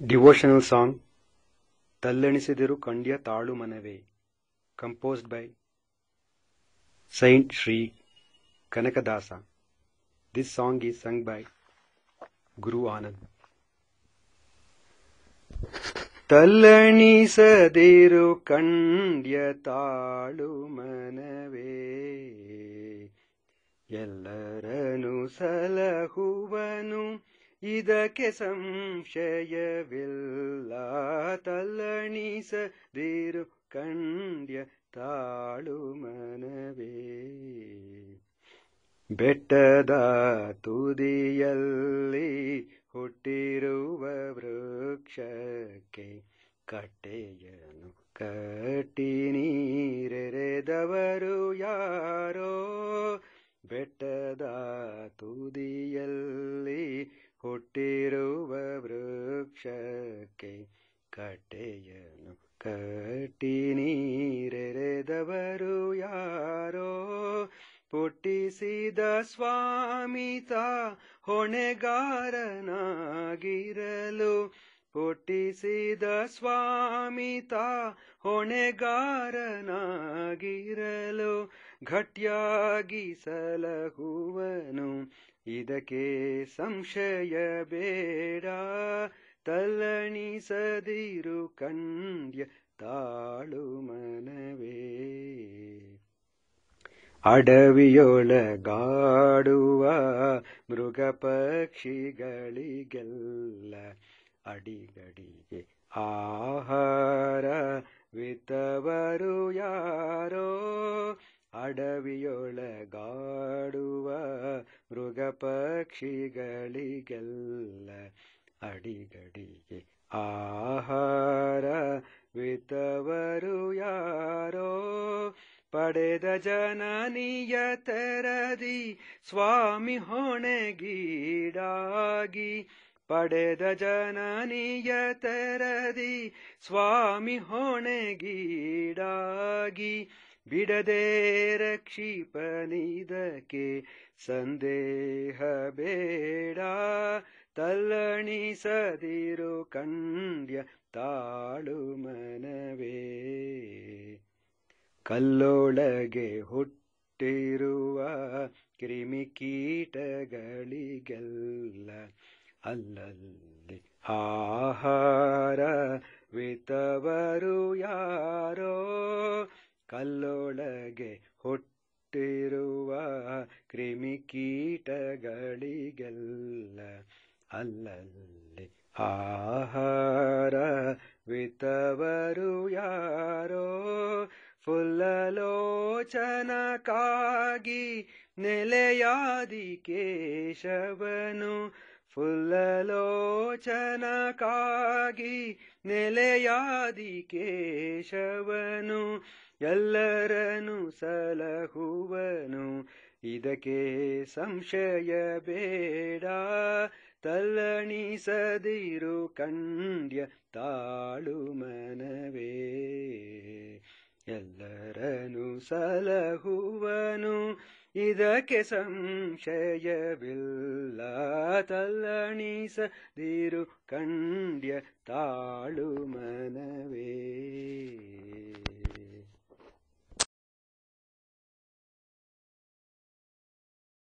Devotional song ತಲ್ಲಣಿಸಿದಿರು ಕಂಡ್ಯ ತಾಳು ಮನವೇ, composed by Saint Sri Kanakadasa. This song is sung by Guru Anand. ತಲ್ಲಣಿಸದಿರು ಕಂಡ್ಯ ತಾಳು ಮನವೇ, ಎಲ್ಲರನು ಸಲಹುವನು ಇದಕ್ಕೆ ಸಂಶಯವಿಲ್ಲ. ತಲ್ಲಣಿಸದಿರು ಕಂಡ್ಯ ತಾಳು ಮನವೇ, ಬೆಟ್ಟದ ತುದಿಯಲ್ಲಿ ಹುಟ್ಟಿರುವ ವೃಕ್ಷಕ್ಕೆ ಕಟ್ಟೆಯನ್ನು ಕಟ್ಟಿ ನೀರೆರೆದವರು ಯಾರೋ. ಬೆಟ್ಟದ ತುದಿಯಲ್ಲಿ ಹುಟ್ಟಿರುವ ವೃಕ್ಷಕ್ಕೆ ಕಟ್ಟೆಯನ್ನು ಕಟ್ಟಿ ನೀರೆರೆದವರು ಯಾರೋ. ಪುಟ್ಟಿಸಿದ ಸ್ವಾಮಿತ ಹೊಣೆಗಾರನಾಗಿರಲು, ಪುಟ್ಟಿಸಿದ ಸ್ವಾಮಿತ ಹೊಣೆಗಾರನಾಗಿರಲು, ಗಟ್ಟಿಯಾಗಿ ಸಲಹುವನು ಇದಕ್ಕೆ ಸಂಶಯ ಬೇಡ. ತಲ್ಲಣಿಸದಿರು ಕಂಡ್ಯ ತಾಳು ಮನವೇ, ಅಡವಿಯೊಳಗಾಡುವ ಮೃಗ ಪಕ್ಷಿಗಳಿಗೆಲ್ಲ ಅಡಿಗಡಿಗೆ ಆಹಾರವಿತ್ತವರು ಯಾರೋ. ಅಡವಿಯೊಳಗಾಡುವ ಮೃಗ ಪಕ್ಷಿಗಳಿಗೆಲ್ಲ ಅಡಿಗಡಿಗೆ ಆಹಾರವಿತ್ತವರು ಯಾರೋ. ಪಡೆದ ಜನನಿಯ ತೆರದಿ ಸ್ವಾಮಿ ಹೊಣೆಗೀಡಾಗಿ, ಪಡೆದ ಜನನಿಯ ತೆರದಿ ಸ್ವಾಮಿ ಹೊಣೆಗೀಡಾಗಿ, ಬಿಡದೆ ರಕ್ಷಿಪನಿದಕ್ಕೆ ಸಂದೇಹ ಬೇಡ. ತಲ್ಲಣಿಸದಿರು ಕಂಡ್ಯ ತಾಳು ಮನವೇ, ಕಲ್ಲೊಳಗೆ ಹುಟ್ಟಿರುವ ಕ್ರಿಮಿಕೀಟಗಳಿಗೆಲ್ಲ ಅಲ್ಲಲ್ಲಿ ಆಹಾರವಿತ್ತವರು ಯಾರೋ. ಕಲ್ಲೊಳಗೆ ಹುಟ್ಟಿರುವ ಕ್ರಿಮಿಕೀಟಗಳಿಗೆಲ್ಲ ಅಲ್ಲಲ್ಲಿ ಆಹಾರವಿತ್ತವರು ಯಾರೋ. ಫುಲ್ಲಲೋಚನಕ್ಕಾಗಿ ನೆಲೆಯಾದಿ ಕೇಶವನು, ಫುಲ್ಲಲೋಚನಕ್ಕಾಗಿ ನೆಲೆಯಾದಿ ಕೇಶವನು, ಎಲ್ಲರನು ಸಲಹುವನು ಇದಕ್ಕೆ ಸಂಶಯ ಬೇಡ. ತಲ್ಲಣಿಸದಿರು ಕಂಡ್ಯ ತಾಳು ಮನವೇ, ಎಲ್ಲರನು ಸಲಹುವನು ಇದಕ್ಕೆ ಸಂಶಯವಿಲ್ಲ. ತಲ್ಲಣಿಸದಿರು ಕಂಡ್ಯ ತಾಳು ಮನವೇ.